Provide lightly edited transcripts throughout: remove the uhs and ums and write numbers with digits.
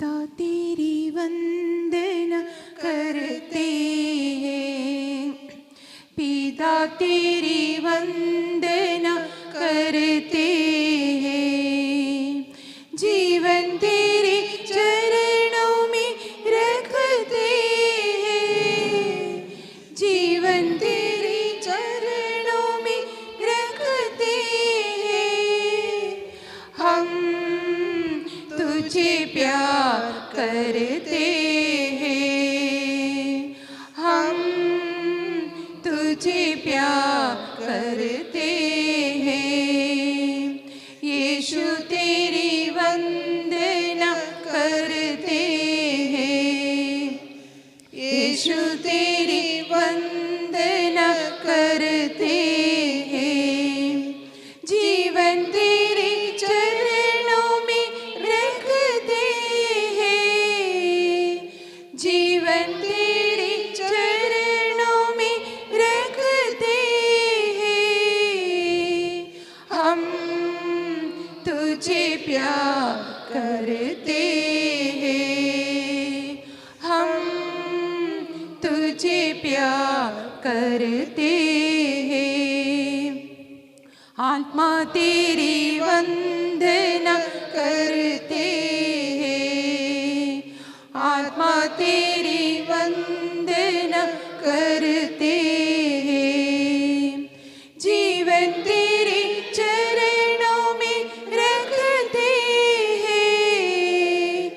पिता तेरी वंदना करते हैं, पिता तेरी वंदना करते हैं, जीवन तेरे चरणों में रखते हैं, जीवन तेरे चरणों में रखते हैं। हम तुझे प्यार करते हैं, हम तुझे प्यार करते हैं, यीशु तेरी वंदना करते हैं, यीशु तेरी वंदना करते हैं, जीवन तेरे चरणों में रखते हैं, जीवन तेरे चरणों में रखते हैं। हम तुझे प्यार करते हैं, हम तुझे प्यार करते हैं, आत्मा तेरी वंदना करते हैं, आत्मा तेरी वंदना करते हैं, जीवन तेरे चरणों में रखते हैं,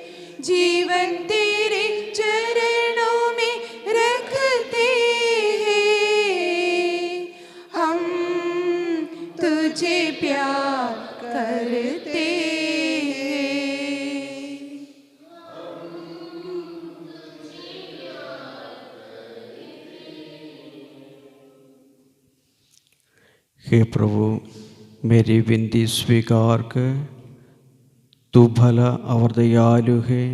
जीवन तेरे चरणों में रखते हैं। हम तुझे प्यार करते हैं। हे प्रभु, मेरी विनती स्वीकार कर। तू भला और दयालु है,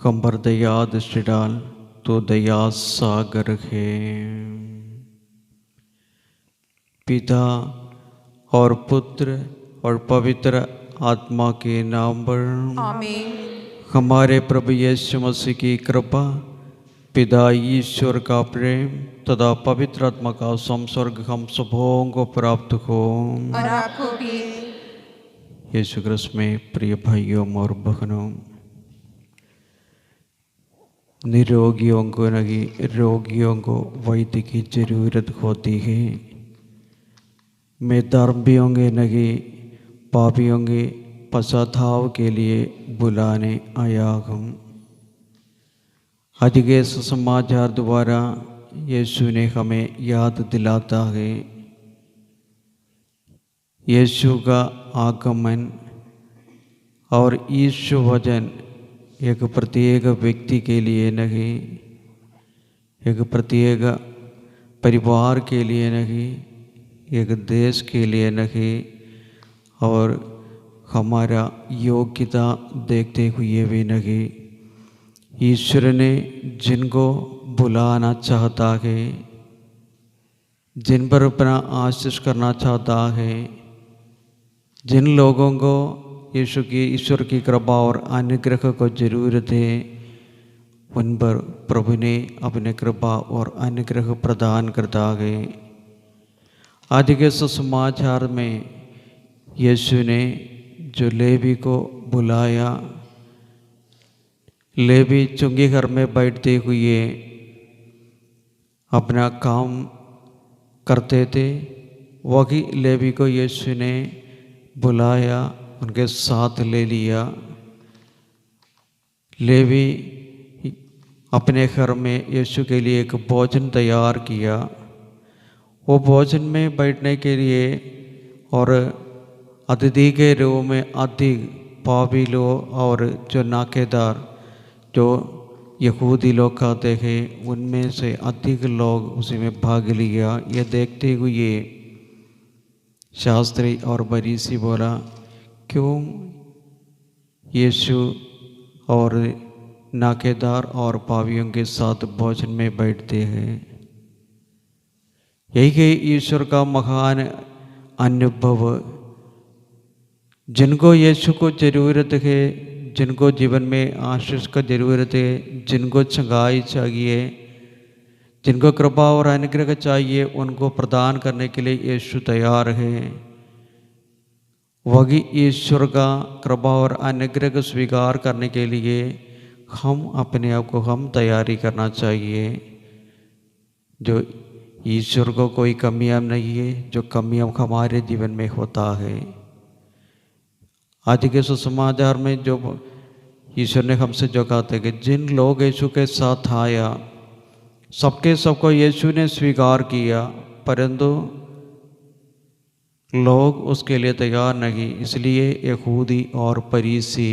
हम पर दया दृष्टि डाल, तो दया सागर है। पिता और पुत्र और पवित्र आत्मा के नाम पर आमीन। हमारे प्रभु यीशु मसीह की कृपा, पिता ईश्वर का प्रेम तथा पवित्र आत्मा का संसर्ग हम सबों को प्राप्त हो। और आपको भी। यीशु क्रिस्त में प्रिय भाइयों और बहनों, निरोगियों को नहीं, रोगियों को वैद्य की जरूरत होती है। मैं धर्मियों के नहीं, पापियों के पश्चाताप के लिए बुलाने आया हूँ। आज के सुसमाचार द्वारा यीशु ने हमें याद दिलाता है, यीशु का आगमन और यीशु वचन एक प्रत्येक व्यक्ति के लिए नहीं, एक प्रत्येक परिवार के लिए नहीं, एक देश के लिए नहीं, और हमारा योग्यता देखते हुए भी नहीं। ईश्वर ने जिनको बुलाना चाहता है, जिन पर अपना आशीष करना चाहता है, जिन लोगों को ईश्वर की कृपा और अनुग्रह को जरूरत है, उन पर प्रभु ने अपने कृपा और अनुग्रह प्रदान करता है। आज के सुसमाचार में यीशु ने जो लेवी को बुलाया, लेवी चुंगी घर में बैठते हुए अपना काम करते थे, वही लेवी को यीशु ने बुलाया, उनके साथ ले लिया। लेवी अपने घर में यीशु के लिए एक भोजन तैयार किया। वो भोजन में बैठने के लिए और अतिथि के रूप में अधिक पापी लोग और जो नाकेदार, जो यहूदी लोग कहते हैं, उनमें से अधिक लोग उसी में भाग लिया। यह देखते हुए शास्त्री और फरीसी बोला, क्यों यीशु और नाकेदार और पापियों के साथ भोजन में बैठते हैं? यही है ईश्वर का महान अनुभव। जिनको यीशु को ज़रूरत है, जिनको जीवन में आशीष का ज़रूरत है, जिनको चंगाई चाहिए, जिनको कृपा और अनुग्रह चाहिए, उनको प्रदान करने के लिए यीशु तैयार है। वही ईश्वर का कृपा और अनुग्रह को स्वीकार करने के लिए हम अपने आप को तैयारी करना चाहिए। जो ईश्वर को कोई कमियां नहीं है, जो कमियां हमारे जीवन में होता है। आज के सुसमाचार में जो ईश्वर ने हमसे जो कहा था कि जिन लोग यीशु के साथ आया, सबको यीशु ने स्वीकार किया, परंतु लोग उसके लिए तैयार नहीं। इसलिए यहूदी और फरीसी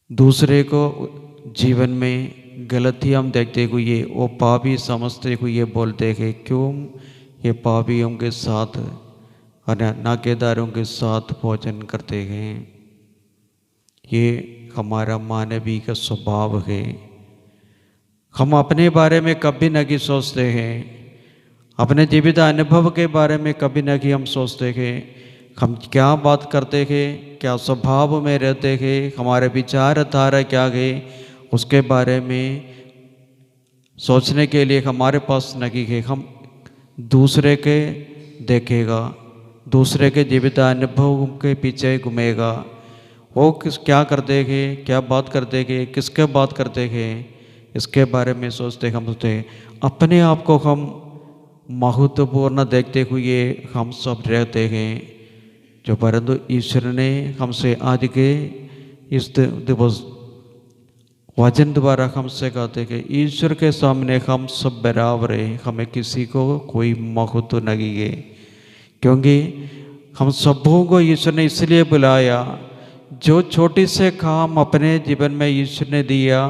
दूसरे को जीवन में गलती हम देखते हुए वो पापी समझते हुए बोलते हैं, क्यों ये पापियों के साथ और नाकेदारों के साथ भोजन करते हैं। ये हमारा मानवीय का स्वभाव है। हम अपने बारे में कभी नहीं सोचते हैं, अपने जीवित अनुभव के बारे में कभी नहीं हम सोचते हैं। हम क्या बात करते हैं, क्या स्वभाव में रहते हैं, हमारे विचारधारा क्या है, उसके बारे में सोचने के लिए हमारे पास नहीं है। हम दूसरे के देखेगा, दूसरे के जीवित अनुभव के पीछे घूमेगा। वो क्या करते हैं, क्या बात करते हैं, किसके बात करते हैं, इसके बारे में सोचते हम सोचते हैं। अपने आप को हम महत्वपूर्ण देखते हुए हम सब रहते हैं। जो परंतु ईश्वर ने हमसे आज के इस दिवस वचन द्वारा हमसे कहते कि ईश्वर के सामने हम सब बराबर हैं, हमें किसी को कोई महत्व नहीं है। क्योंकि हम सबों को ईश्वर ने इसलिए बुलाया, जो छोटी से काम अपने जीवन में ईश्वर ने दिया,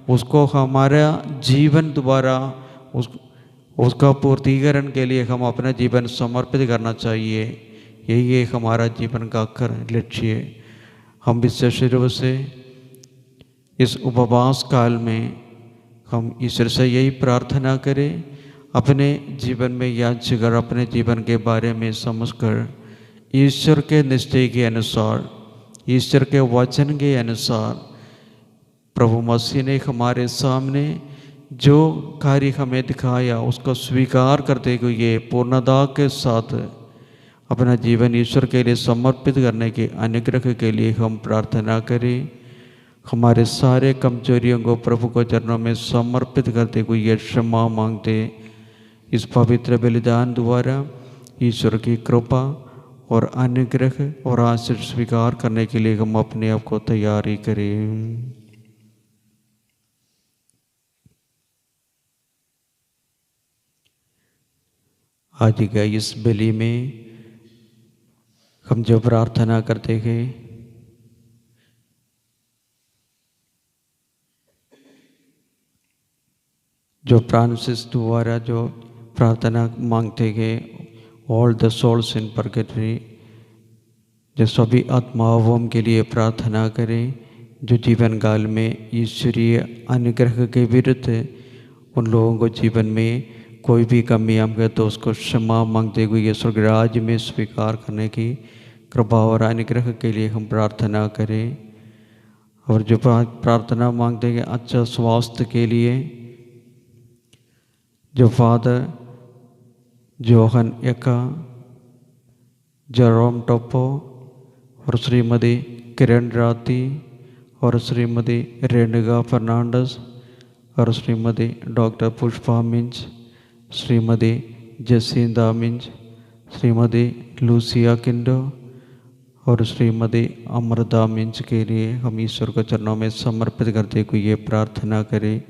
उसको हमारा जीवन द्वारा उसका पूर्तिकरण के लिए हम अपना जीवन समर्पित करना चाहिए। यही है हमारा जीवन का लक्ष्य। हम विशेष रूप से इस उपवास काल में हम ईश्वर से यही प्रार्थना करें, अपने जीवन में याचकर अपने जीवन के बारे में समझकर ईश्वर के निश्चय के अनुसार, ईश्वर के वचन के अनुसार प्रभु मसीह ने हमारे सामने जो कार्य हमें दिखाया, उसको स्वीकार करते हुए पूर्णता के साथ अपना जीवन ईश्वर के लिए समर्पित करने के अनुग्रह के लिए हम प्रार्थना करें। हमारे सारे कमजोरियों को प्रभु को चरणों में समर्पित करते हुए क्षमा मांगते इस पवित्र बलिदान द्वारा ईश्वर की कृपा और अनुग्रह और आशीष स्वीकार करने के लिए हम अपने आप को तैयारी करें। आज का इस बलि में हम जो प्रार्थना करते हैं, जो फ्रांसिस द्वारा जो प्रार्थना मांगते हैं, all the souls in purgatory, जो सभी आत्माओं के लिए प्रार्थना करें जो जीवन काल में ईश्वरीय अनुग्रह के विरुद्ध उन लोगों को जीवन में कोई भी कमी हम गए तो उसको क्षमा मांगते हुए स्वर्गराज में स्वीकार करने की कृपा और अनुग्रह के लिए हम प्रार्थना करें। और जो प्रार्थना मांगते हैं अच्छा स्वास्थ्य के लिए, जो फादर जोहन एका, जेरोम टोपो और श्रीमती किरण राती और श्रीमती रेणुका फर्नांडस और Shrimati doctor Pushpa Minz, Shrimati Jacinda Minz, Shrimati Lucia किंडो और श्रीमती अमृता मिंज के लिए हम ईश्वर को चरणों में समर्पित करते हुए ये प्रार्थना करें।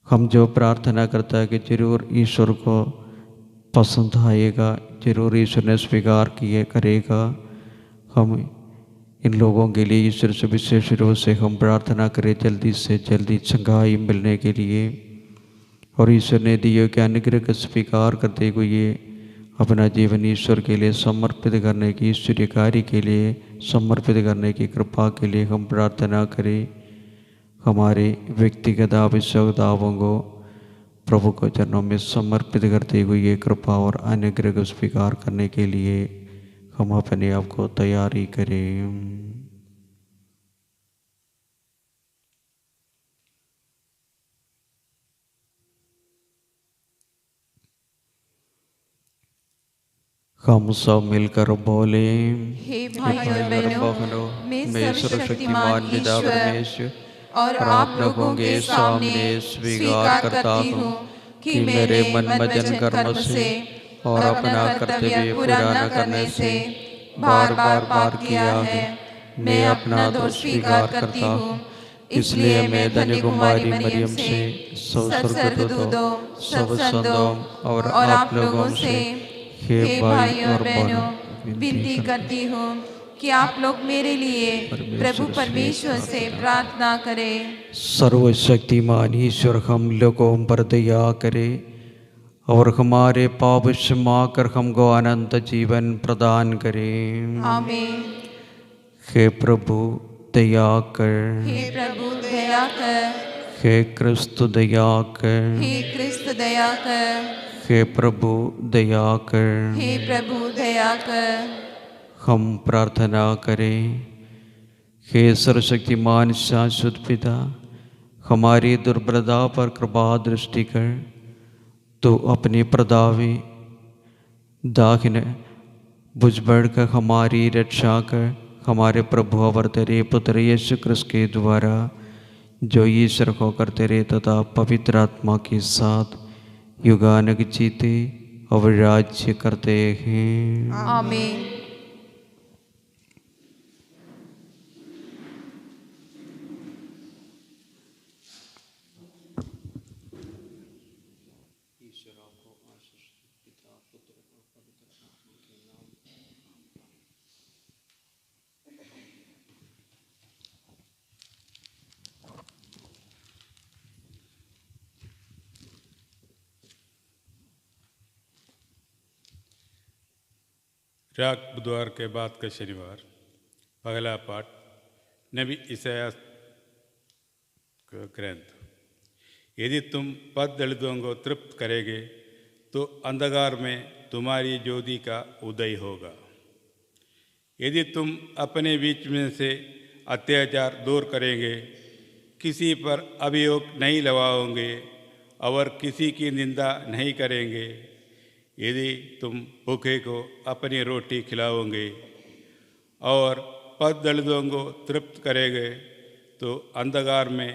हम जो प्रार्थना करता है कि जरूर ईश्वर को पसंद आएगा, जरूर ईश्वर ने स्वीकार किए करेगा। हम इन लोगों के लिए ईश्वर से विशेष रूप से हम प्रार्थना करें जल्दी से जल्दी चंगाई मिलने के लिए, और ईश्वर ने दिए के अनुग्रह को स्वीकार करते हुए अपना जीवन ईश्वर के लिए समर्पित करने की, ईश्वरीय कार्य के लिए समर्पित करने की कृपा के लिए हम प्रार्थना करें। हमारे व्यक्तिगत आवश्यकताओं को प्रभु को चरणों में समर्पित करते हुए कृपा और अनुग्रह को स्वीकार करने के लिए हम अपने आप को तैयारी करें। हम सब मिलकर बोले, हे भाई और बहनों, मैं सर्वशक्तिमान पिता ईश्वर परमेश्वर और आप लोगों के सामने स्वीकार करती हूँ कि मैंने मन वचन कर्म से और अपना कर्तव्य पूरा न करने से बार बार पाप किया है। मैं अपना दोष स्वीकार करती हूँ। इसलिए मैं धन्य कुमारी मरियम से, सब स्वर्गदूतों, सब संतों और आप लोगों से, हे भाई और बहनों, विनती करती हूँ कि आप लोग मेरे लिए प्रभु परमेश्वर से प्रार्थना करें। सर्वशक्तिमान ईश्वर हम लोगों पर दया करे और हमारे पाप क्षमा कर हमको अनंत जीवन प्रदान करें। आमीन। हे प्रभु दया कर, हे प्रभु दया कर, हे क्रिस्त दया कर, हे क्रिस्त दया कर, हे प्रभु दया कर। हे प्रभु दया कर। हम प्रार्थना करें, हे सर्वशक्तिमान शाश्वत पिता, हमारी दुर्बलता पर कृपा दृष्टि कर। तो अपने प्रदावी दाहिने बुझ बढ़कर हमारी रक्षा कर। हमारे प्रभु और तेरे पुत्र यीशु क्रिस्त के द्वारा जो ईश्वर होकर तेरे तथा पवित्र आत्मा के साथ युगानक जीते और राज्य करते हैं। आमीन। राग बुधवार के बाद का शनिवार। पहला पाठ नबी ईसाया का ग्रंथ। यदि तुम पद दलितों को तृप्त करेंगे तो अंधकार में तुम्हारी ज्योति का उदय होगा। यदि तुम अपने बीच में से अत्याचार दूर करेंगे, किसी पर अभियोग नहीं लगाओगे और किसी की निंदा नहीं करेंगे, यदि तुम भूखे को अपनी रोटी खिलाओगे और पद दलितों को तृप्त करेंगे तो अंधकार में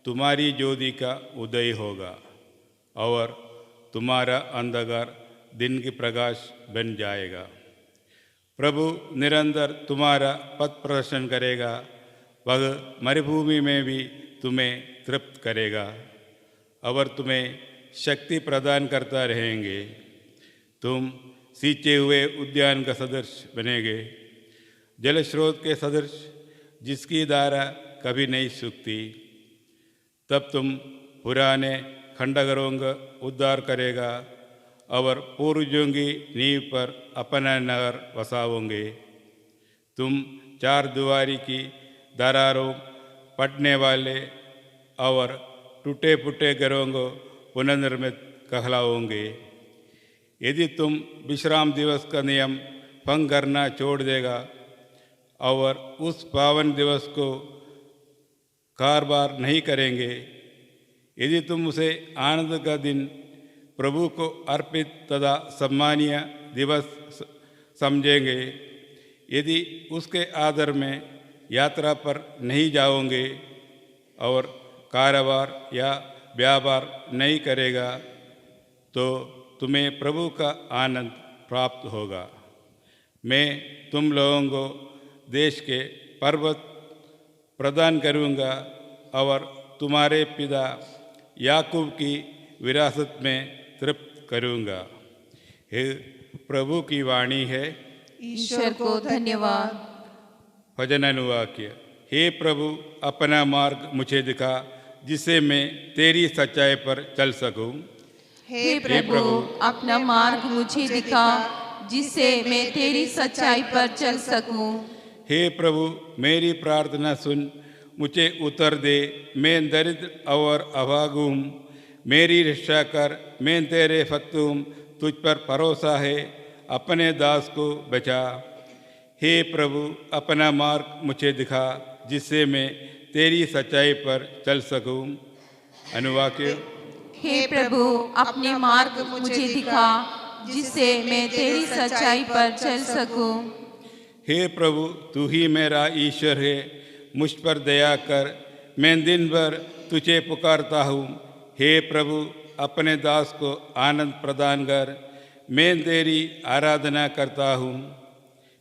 तुम्हारी ज्योति का उदय होगा और तुम्हारा अंधकार दिन की प्रकाश बन जाएगा। प्रभु निरंतर तुम्हारा पथ प्रदर्शन करेगा, वह मरुभूमि में भी तुम्हें तृप्त करेगा और तुम्हें शक्ति प्रदान करता रहेंगे। तुम सींचे हुए उद्यान का सदृश बनेंगे, जल स्रोत के सदृश जिसकी धारा कभी नहीं सूखती। तब तुम पुराने खंडहरों का उद्धार करेगा और पूर्वजों की नींव पर अपना नगर बसाओगे। तुम चार दुआरी की दरारों पटने वाले और टूटे फूटे घरों को पुनर्निर्मित कहलाओगे। यदि तुम विश्राम दिवस का नियम भंग करना छोड़ देगा और उस पावन दिवस को कारबार नहीं करेंगे, यदि तुम उसे आनंद का दिन, प्रभु को अर्पित तथा सम्मानीय दिवस समझेंगे, यदि उसके आदर में यात्रा पर नहीं जाओगे और कारोबार या व्यापार नहीं करेगा, तो तुम्हें प्रभु का आनंद प्राप्त होगा। मैं तुम लोगों को देश के पर्वत प्रदान करूँगा और तुम्हारे पिता याकूब की विरासत में तृप्त करूँगा। हे प्रभु की वाणी है। ईश्वर को धन्यवाद। भजन अनुवाक्य। हे प्रभु, अपना मार्ग मुझे दिखा जिससे मैं तेरी सच्चाई पर चल सकूं। हे प्रभु, अपना मार्ग मुझे दिखा जिससे मैं तेरी सच्चाई पर चल सकूं। हे प्रभु, मेरी प्रार्थना सुन, मुझे उत्तर दे। मैं दरिद्र और अभागा हूँ, मेरी रक्षा कर। मैं तेरे फतूम, तुझ पर भरोसा है अपने दास को बचा। हे प्रभु, अपना मार्ग मुझे दिखा, जिससे मैं तेरी सच्चाई पर चल सकूं। अनुवाक्य। हे प्रभु, अपने मार्ग मुझे दिखा, जिससे मैं तेरी सच्चाई पर चल सकूं। हे प्रभु, तू ही मेरा ईश्वर है, मुझ पर दया कर, मैं दिन भर तुझे पुकारता हूँ। हे प्रभु, अपने दास को आनंद प्रदान कर, मैं तेरी आराधना करता हूँ।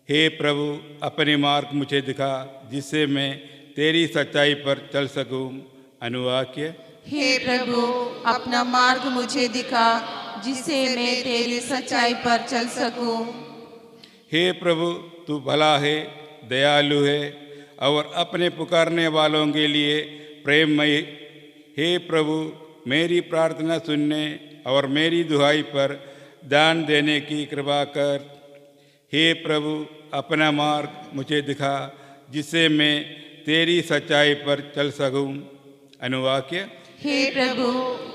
हे प्रभु, अपने मार्ग मुझे दिखा, जिससे मैं तेरी सच्चाई पर चल सकूं। अनुवाक्य। हे प्रभु, अपना मार्ग मुझे दिखा, जिससे मैं तेरी सच्चाई पर चल सकूं। हे प्रभु, तू भला है, दयालु है और अपने पुकारने वालों के लिए प्रेममय। हे प्रभु, मेरी प्रार्थना सुनने और मेरी दुहाई पर ध्यान देने की कृपा कर। हे प्रभु, अपना मार्ग मुझे दिखा, जिससे मैं तेरी सच्चाई पर चल सकूं। अनुवाक्य। हे प्रभु,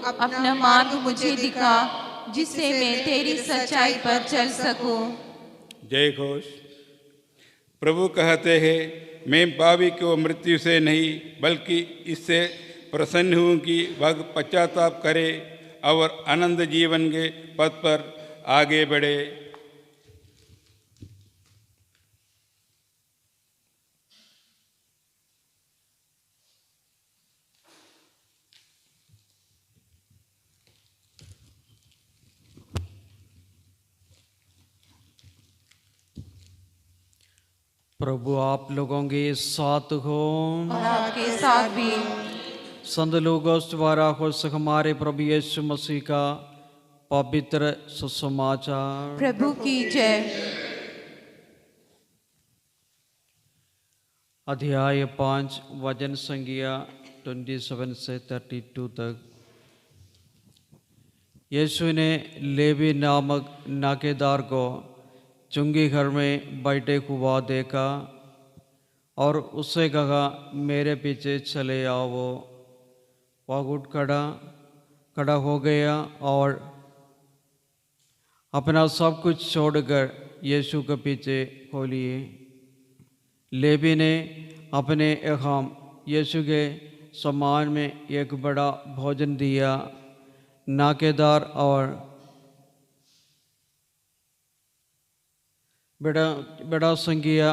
अपना मार्ग मुझे दिखा, जिससे मैं तेरी सच्चाई पर चल सकूं। जय घोष। प्रभु कहते हैं, मैं पापी को मृत्यु से नहीं बल्कि इससे प्रसन्न हूँ कि वह पश्चाताप करे और आनंद जीवन के पथ पर आगे बढ़े। प्रभु आप लोगों के साथ हो और आपके साथ भी। संत लूकास द्वारा खुश हमारे प्रभु यीशु मसीह का पवित्र सुसमाचार। प्रभु की जय। अध्याय 5 वचन संज्ञा 27 से 32 तक। यीशु ने लेवी नामक नाकेदार को चुंगी घर में बैठे हुआ देखा और उससे कहा, मेरे पीछे चले आओ। वह उठ खड़ा हो गया और अपना सब कुछ छोड़कर यीशु के पीछे हो लिए। लेवी ने अपने अहम यीशु के सम्मान में एक बड़ा भोजन दिया। नाकेदार और बड़ा संज्ञा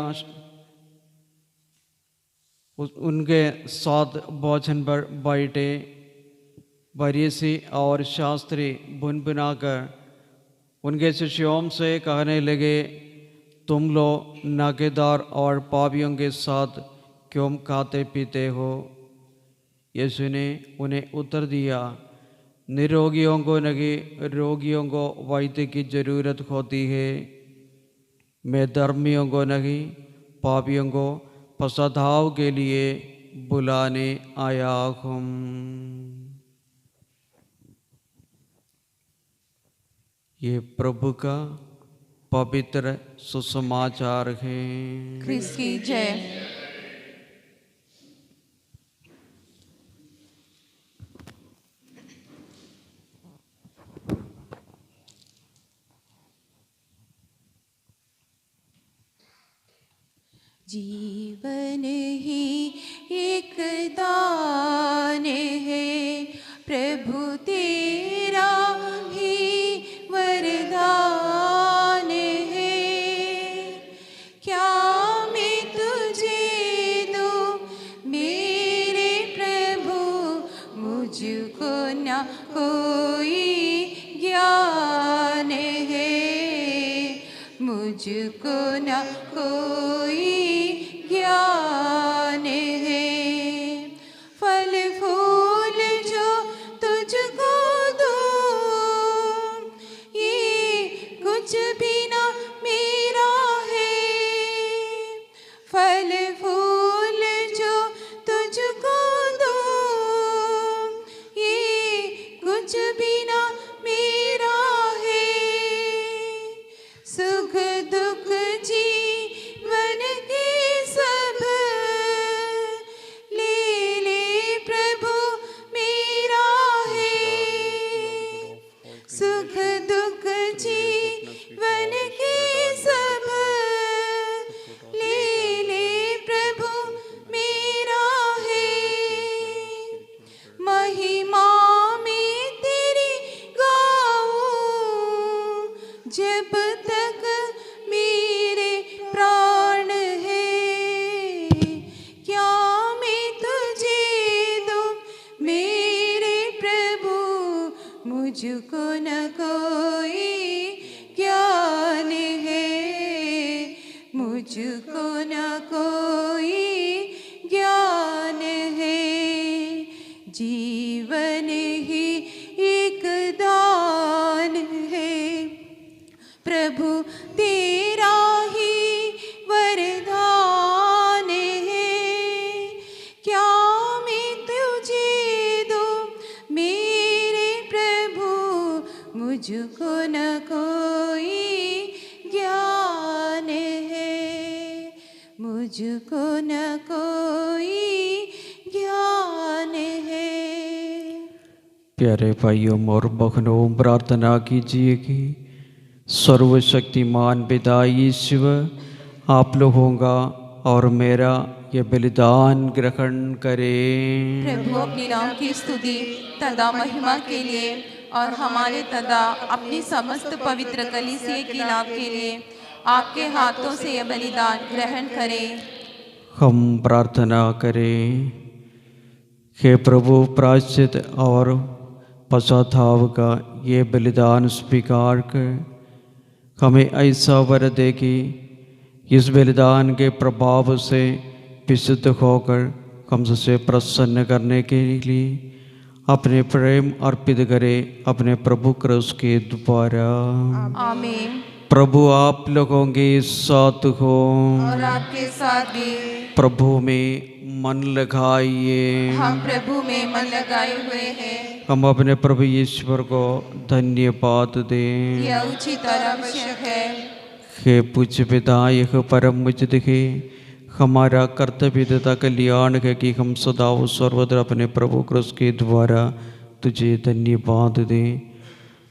उनके साथ भोजन पर बैठे। फरीसी और शास्त्री भुनभुनाकर उनके शिष्यों से कहने लगे, तुम लोग नाकेदार और पापियों के साथ क्यों खाते पीते हो? यीशु ने उन्हें उत्तर दिया, निरोगियों को नहीं, रोगियों को वैद्य की जरूरत होती है। मैं धर्मियों को नहीं, पापियों को पश्चाताप के लिए बुलाने आया हूँ। ये प्रभु का पवित्र सुसमाचार है। क्रिस्त की जय। जीवन ही एक दान है, प्रभु तेरा ही वरदान है। क्या मैं तुझे दूं मेरे प्रभु, मुझको न कोई ज्ञान है, मुझको न कोई ज्ञान है। फल फूल जो तुझको दूं, ये कुछ भी ना मेरा है। फल फूल जो तुझको दूं, ये कुछ भी ना मेरा है। सुख दुख जीवन मुझको न कोई ज्ञान है, मुझको न कोई ज्ञान है। जीवन ही एक दान है, प्रभु तेरा ही वरदान है। क्या मैं तुझे दूं मेरे प्रभु, मुझको न कोई ज्ञान है, मुझको न कोई ज्ञान है। प्यारे भाइयों और बहनों, प्रार्थना कीजिए कि सर्वशक्तिमान पिता ईश्वर आप लोगों का और मेरा ये बलिदान ग्रहण करें। प्रभु अपने नाम की स्तुति तथा महिमा के लिए और हमारे तथा अपनी समस्त पवित्र कलीसिया के लाभ के लिए आपके हाथों से यह बलिदान ग्रहण करें। हम प्रार्थना करें। हे प्रभु, प्रायश्चित और पश्चाताप का ये बलिदान स्वीकार कर हमें ऐसा वर दे कि इस बलिदान के प्रभाव से विशुद्ध होकर हमसे प्रसन्न करने के लिए अपने प्रेम अर्पित करें अपने प्रभु क्रूस के द्वारा। आमीन। प्रभु आप लोगों के साथ हो और आपके साथ भी। प्रभु में मन लगाइए। हम प्रभु में मन लगाए हुए हैं। हम अपने प्रभु ईश्वर को धन्यवाद दें। यह उचित और आवश्यक है। हे पूज्य पिता, यह परम उचित है, हमारा कर्तव्य तथा कल्याण है कि हम सदा व सर्वदा अपने प्रभु क्रूस के द्वारा तुझे धन्यवाद दें।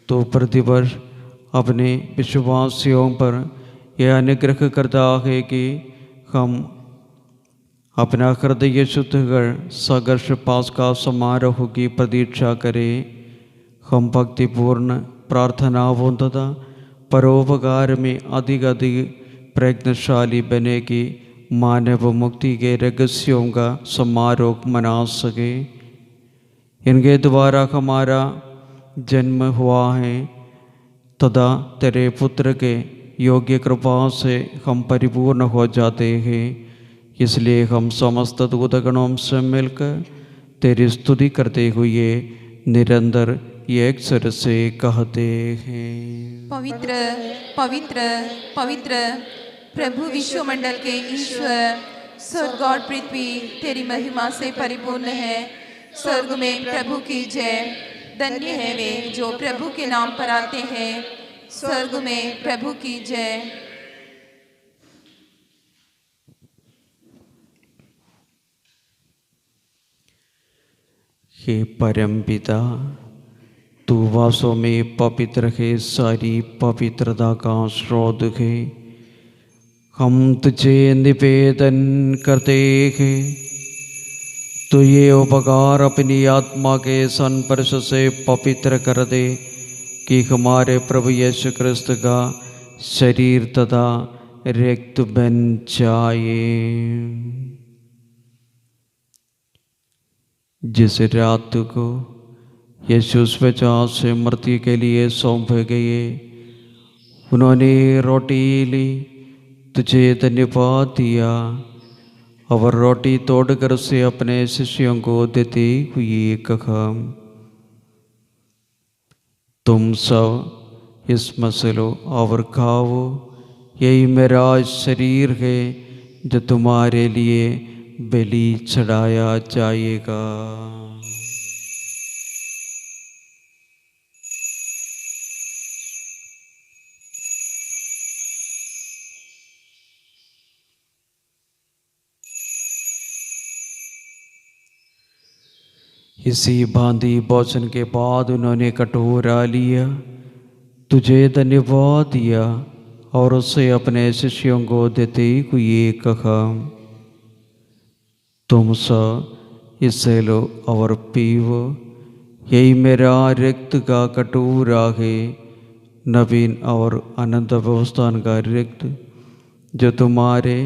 तो प्रतिवर्ष अपने विश्वासियों पर यह अनुग्रह करता है कि हम अपना हृदय शुद्ध कर संघर्ष पास का समारोह की प्रतीक्षा करें। हम भक्तिपूर्ण प्रार्थनाओं तथा परोपकार में अधिक प्रयत्नशाली बने कि मानव मुक्ति के रहस्यों का समारोह मना सके। इनके द्वारा हमारा जन्म हुआ है तथा तेरे पुत्र के योग्य कृपा से हम परिपूर्ण हो जाते हैं। इसलिए हम समस्त दूतगणों से मिलकर तेरी स्तुति करते हुए निरंतर एक स्वर से कहते हैं, पवित्र पवित्र पवित्र प्रभु विश्वमंडल के ईश्वर, स्वर्ग और पृथ्वी तेरी महिमा से परिपूर्ण है। स्वर्ग में प्रभु की जय। धन्य है वे जो प्रभु के नाम पर आते हैं। स्वर्ग में प्रभु की जय। हे परम पिता, तू वास्तव में पवित्र है, सारी पवित्रता का स्रोत है। हम तुझे निवेदन करते हैं, तो ये उपकार अपनी आत्मा के संस्पर्श से पवित्र कर दे कि हमारे प्रभु यीशु क्रिस्त का शरीर तथा रक्त बन जाए। जिस रात को यीशु स्वच्छा से मृत्यु के लिए सौंपे गए, उन्होंने रोटी ली, तुझे धन्यवाद दिया और रोटी तोड़कर उसे अपने शिष्यों को देते हुए कहा, तुम सब इसमें से लो और खाओ, यही मेरा शरीर है जो तुम्हारे लिए बलि चढ़ाया जाएगा। इसी भांति भोजन के बाद उन्होंने कटोरा लिया, तुझे धन्यवाद दिया और उसे अपने शिष्यों को देते हुए कहा, तुम सब इससे लो और पीवो, यही मेरा रक्त का कटोरा है, नवीन और अनंत व्यवस्थान का रक्त, जो तुम्हारे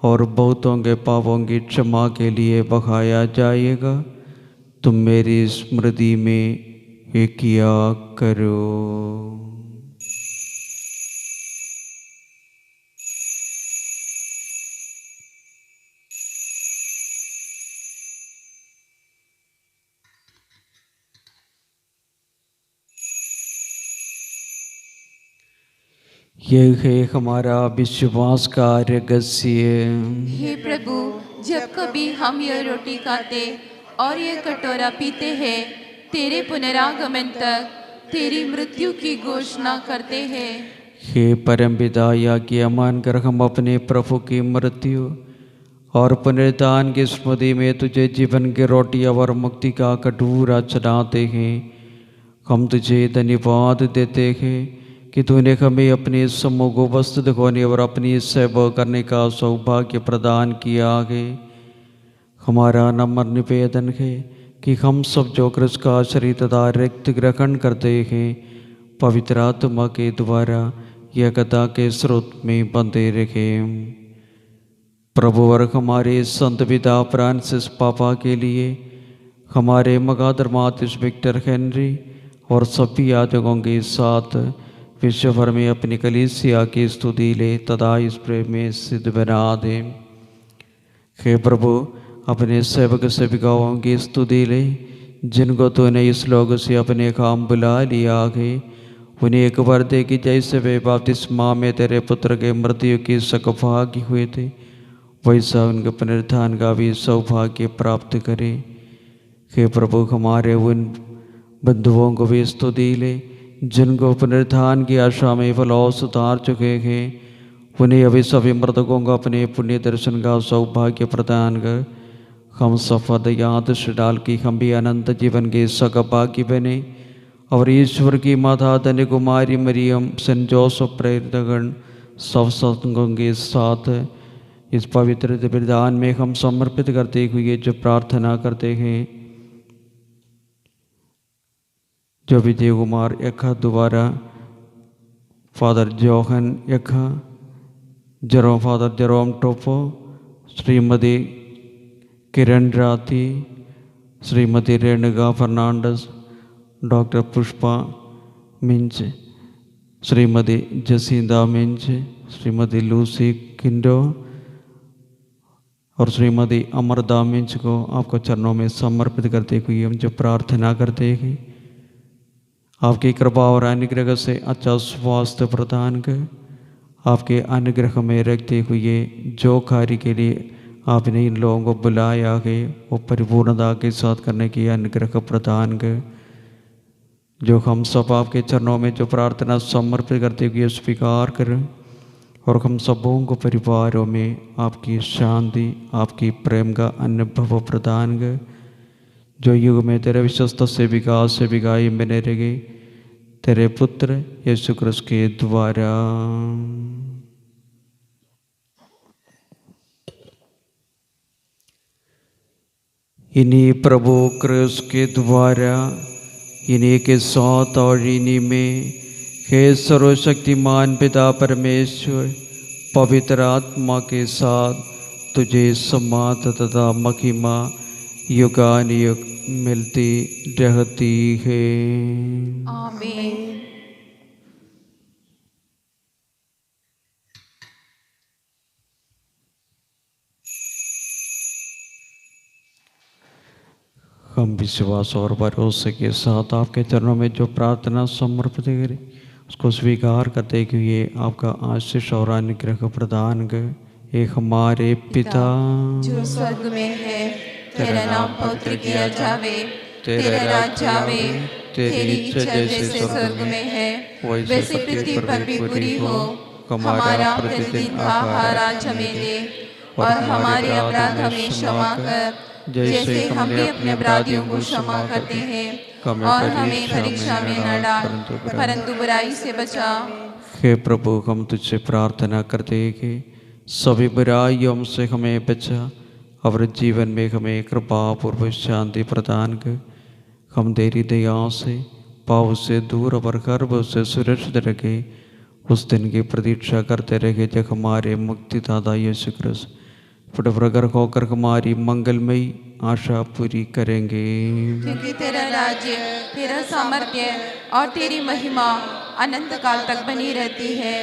और बहुतों के पापों की क्षमा के लिए बहाया जाएगा। तुम मेरी स्मृति में ये किया करो। यह है हमारा विश्वास का रहस्य। हे प्रभु, जब कभी हम यह रोटी खाते और यह कटोरा पीते हैं, तेरे पुनरागमन तक तेरी मृत्यु की घोषणा करते हैं। हे परमपिता, आज्ञा मानकर हम अपने प्रभु की मृत्यु और पुनरुत्थान की स्मृति में तुझे जीवन की रोटी और मुक्ति का कटोरा चढ़ाते हैं। हम तुझे धन्यवाद देते हैं कि तूने हमें अपने समूह को वस्तु दिखाने और अपनी सेवा करने का सौभाग्य प्रदान किया है। हमारा नम्र निवेदन है कि हम सब जो क्रिस्त का शरीर तथा रक्त ग्रहण करते हैं, पवित्र आत्मा के द्वारा एकता के स्रोत में बंधे रहें। प्रभु और हमारे संत पिता फ्रांसिस पापा के लिए, हमारे मगादर मातिस विक्टर हेनरी और सभी याजकों के साथ विश्व भर में अपनी कलीसिया की स्तुति ले तथा इस प्रेम में सिद्ध बना दे। हे प्रभु, अपने सेवक सेविकाओं की स्तुति ले, जिनको तूने इस लोग से अपने काम बुला लिया है। उन्हें एक बार दे कि जैसे वे बपतिस्मा में तेरे पुत्र के मृत्यु की सौभाग्य हुए थे, वैसा उनके पुनरुत्थान का भी सौभाग्य प्राप्त करे। हे प्रभु, हमारे उन बंधुओं को भी स्तुति ले जिनको पुनरुत्थान की आशा में फलौस उतार चुके हैं। उन्हें अभी सभी मृतकों को अपने पुण्य दर्शन का सौभाग्य प्रदान कर हम सफद याद से डाल की हम भी अनंत जीवन के सौभाग्य बने और ईश्वर की माता धन्य कुमारी मरियम, सेंट जोसेफ प्रेरितगण सब संतों के साथ इस पवित्र बलिदान में हम समर्पित करते हुए जो प्रार्थना करते हैं, जो विजय कुमार यखा द्वारा फादर जोहन यखा, फादर जेरोम टोपो, श्रीमती किरण राठी, श्रीमती रेणुका फर्नांडस, डॉक्टर पुष्पा मिंच, श्रीमती जसींदा मिंच, श्रीमती लूसी किंडो और श्रीमती अमरदा मिंच को आपको चरणों में समर्पित करते हुए हम जो प्रार्थना करते हैं, आपकी कृपा और अनुग्रह से अच्छा स्वास्थ्य प्रदान कर आपके अनुग्रह में रखते हुए जो कार्य के लिए आपने इन लोगों को बुलाया है वो परिपूर्णता के साथ करने की अनुग्रह प्रदान कर। जो हम सब आपके चरणों में जो प्रार्थना समर्पित करते हुए स्वीकार करें और हम सबों को परिवारों में आपकी शांति, आपकी प्रेम का अनुभव प्रदान कर। जो युग में तेरे विश्वस्त से विकाई बने रहे तेरे पुत्र यीशु क्रिस्त के द्वारा। इन्हीं प्रभु क्रिस्त के द्वारा, इन्हीं के साथ और इन्हीं में हे सर्वशक्तिमान पिता परमेश्वर पवित्र आत्मा के साथ तुझे सम्मान तथा महिमा युगानुयुग मिलती रहती है। आमीन। हम विश्वास और भरोसे के साथ आपके चरणों में जो प्रार्थना समर्पित करें उसको स्वीकार करते हुए आपका आशीष और अनुग्रह प्रदान कर। एक हमारे पिता जो स्वर्ग में है, तेरा नाम पवित्र किया जावे, तेरा राज्य आवे, तेरी इच्छा जैसे स्वर्ग में है वैसे पृथ्वी पर भी पूरी हो। हमारा प्रतिदिन का आहार आज हमें दे और हमारे अपराध हमें क्षमा कर जैसे हम भी अपने अपराधियों को क्षमा करते हैं, और हमें परीक्षा में न डाल परंतु बुराई से बचा। हे प्रभु, हम तुझसे प्रार्थना करते हैं कि सभी बुराइयों से हमें बचा और जीवन में हमें कृपा पूर्व शांति प्रदान कर। हम तेरी दया से पाप से दूर और गर्भ से सुरक्षित रखे उस दिन की प्रतीक्षा करते रहे जब हमारे मुक्तिदाता यीशु क्रिस्त प्रगर होकर हमारी मंगलमयी आशा पूरी करेंगे। क्योंकि तेरा राज्य, तेरा सामर्थ्य और तेरी महिमा अनंत काल तक बनी रहती है।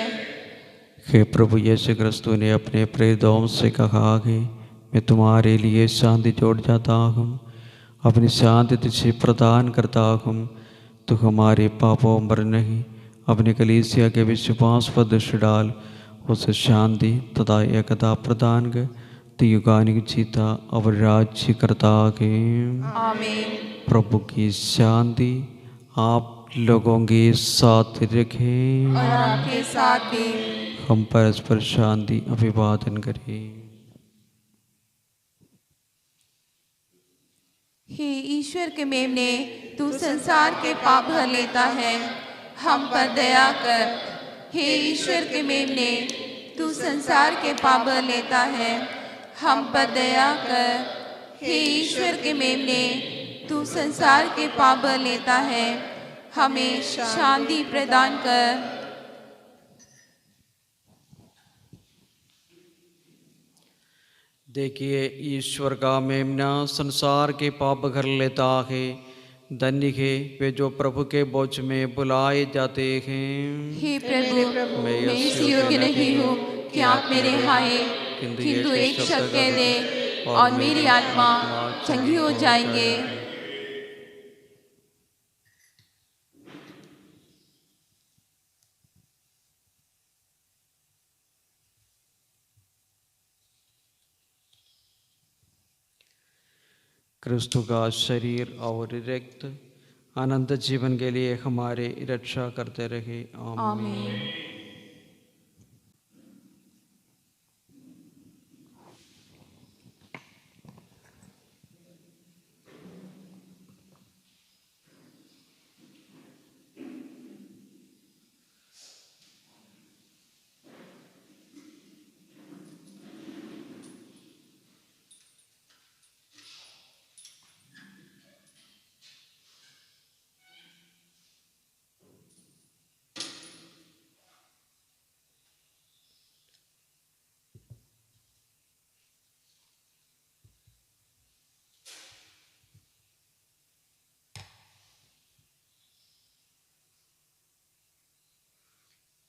हे प्रभु यीशु क्रिस्तु ने अपने प्रेरितों से कहा कि मैं तुम्हारे लिए शांति छोड़ जाता हूँ, अपनी शांति तुझे प्रदान करता हूँ। तो हमारे पापों पर नहीं, अपनी कलीसिया के विश्वास पर दृष्टि डाल, उसे शांति तथा एकता प्रदान कर, तो युगानिक जीता और राज्य करता है। आमीन। प्रभु की शांति आप लोगों के साथ रखें। और आपके साथ भी। हम परस्पर शांति अभिवादन करें। हे ईश्वर के मेमने, तू संसार के पाप भर लेता है, हम पर दया कर। हे ईश्वर के मेमने, तू संसार के पाप भर लेता है, हम पर दया कर। हे ईश्वर के मेमने, तू संसार के पाप भर लेता है, हमें शांति प्रदान कर। देखिए, ईश्वर का मेमना संसार के पाप घर लेता है। धन्य है वे जो प्रभु के बोझ में बुलाए जाते हैं। हे प्रभु, मैं इस योग्य नहीं हूँ कि आप मेरे आए, किंतु एक शब्द कह दे और मेरी आत्मा चंगी हो जाएंगे। क्रिस्तु का शरीर और रक्त अनंत जीवन के लिए हमारे रक्षा करते रहे। आमीन।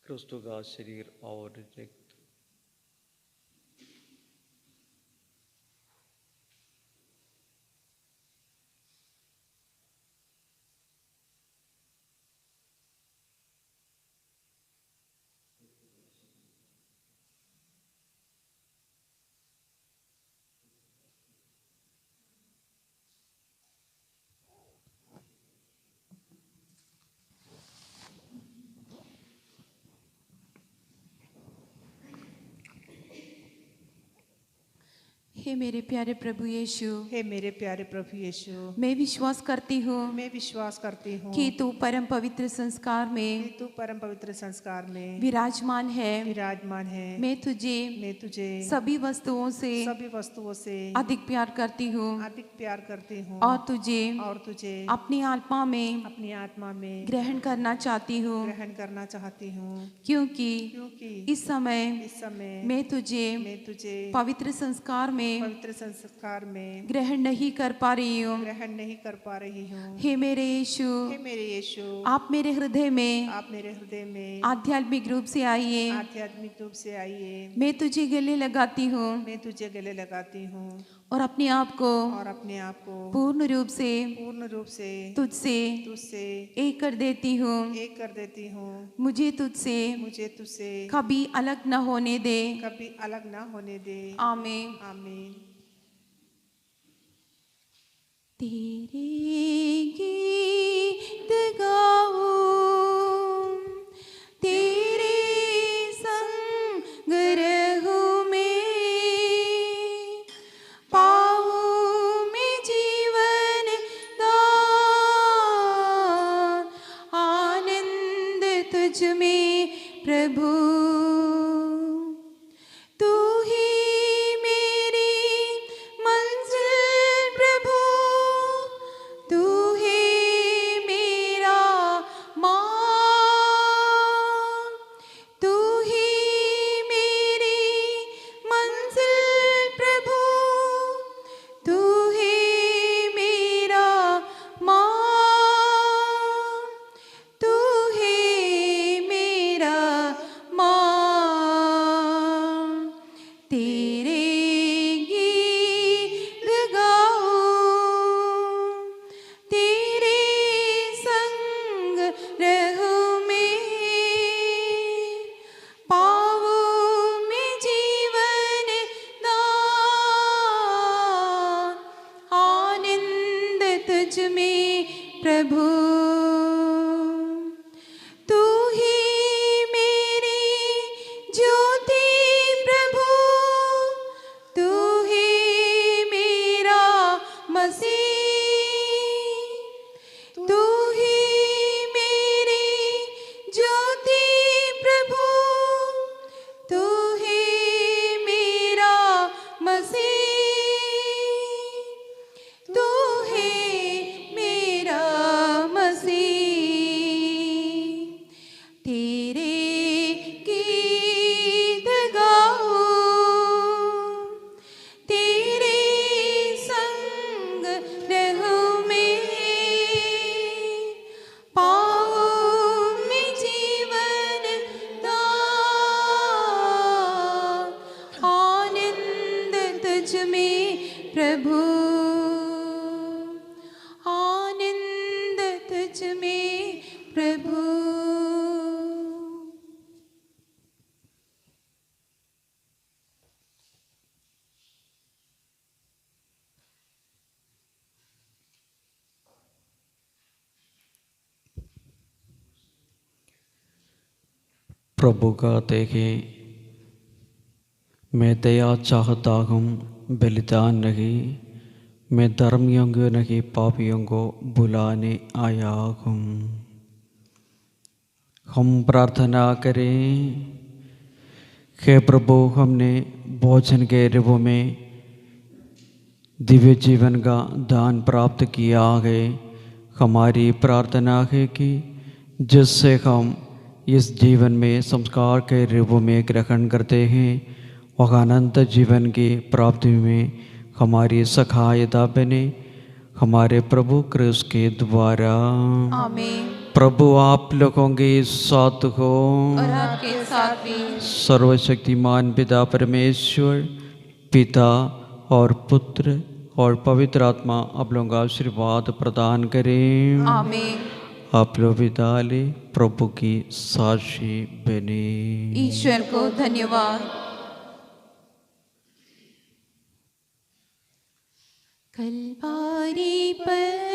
क्रिस्तु का शरीर और रक्त हे मेरे प्यारे प्रभु यीशु, हे मेरे प्यारे प्रभु यीशु, मैं विश्वास करती हूँ मैं विश्वास करती हूँ कि तू परम पवित्र संस्कार कि में तू परम पवित्र संस्कार में विराजमान है। विराजमान है। मैं तुझे सभी वस्तुओं से अधिक प्यार करती हूँ और तुझे अपनी आत्मा में ग्रहण करना चाहती हूँ, क्योंकि इस समय मैं तुझे पवित्र संस्कार में ग्रहण नहीं कर पा रही हूँ। हे मेरे यीशु, आप मेरे हृदय में आध्यात्मिक रूप से आइए। मैं तुझे गले लगाती हूँ और अपने आप को पूर्ण रूप से तुझसे एक कर देती हूँ। मुझे तुझसे कभी अलग न होने दे। आमीन। तेरे गीत गाऊं, तेरे संग रहूं मैं, पाऊं मैं जीवन दान, आनंद तुझ में प्रभु। तू ही मेरी मंजिल प्रभु, तू ही मेरा मार्ग, तू ही मेरी मंजिल प्रभु, में प्रभु। तू ही मेरी ज्योति प्रभु, तू ही मेरा मसीह, तू ही मेरी ज्योति प्रभु, तू ही मेरा मसीह, तू ही मेरा मसीह। तेरे गीत गाऊं, तेरे संग रहूं मैं, पाऊं मैं जीवन दान, आनंद तुझ में प्रभु, आनंद तुझ में प्रभु। प्रभु कहते हैं, मैं दया चाहता हूँ, बलिदान नहीं। मैं धर्मियों को नहीं, पापियों को बुलाने आया हूँ। हम प्रार्थना करें। हे प्रभु, हमने भोजन के रूप में दिव्य जीवन का दान प्राप्त किया है। हमारी प्रार्थना है कि जिससे हम इस जीवन में संस्कार के रूप में ग्रहण करते हैं, वह अनंत जीवन की प्राप्ति में हमारी सहायता बने, हमारे प्रभु क्रिस्त के द्वारा। आमीन। प्रभु आप लोगों के साथ हो और आपके साथ भी। सर्वशक्तिमान पिता परमेश्वर, पिता और पुत्र और पवित्र आत्मा आप लोगों का आशीर्वाद प्रदान करें। आमीन। आप लोग भी डाले, प्रभु की साक्षी बने। ईश्वर को धन्यवाद। कल्वारी पर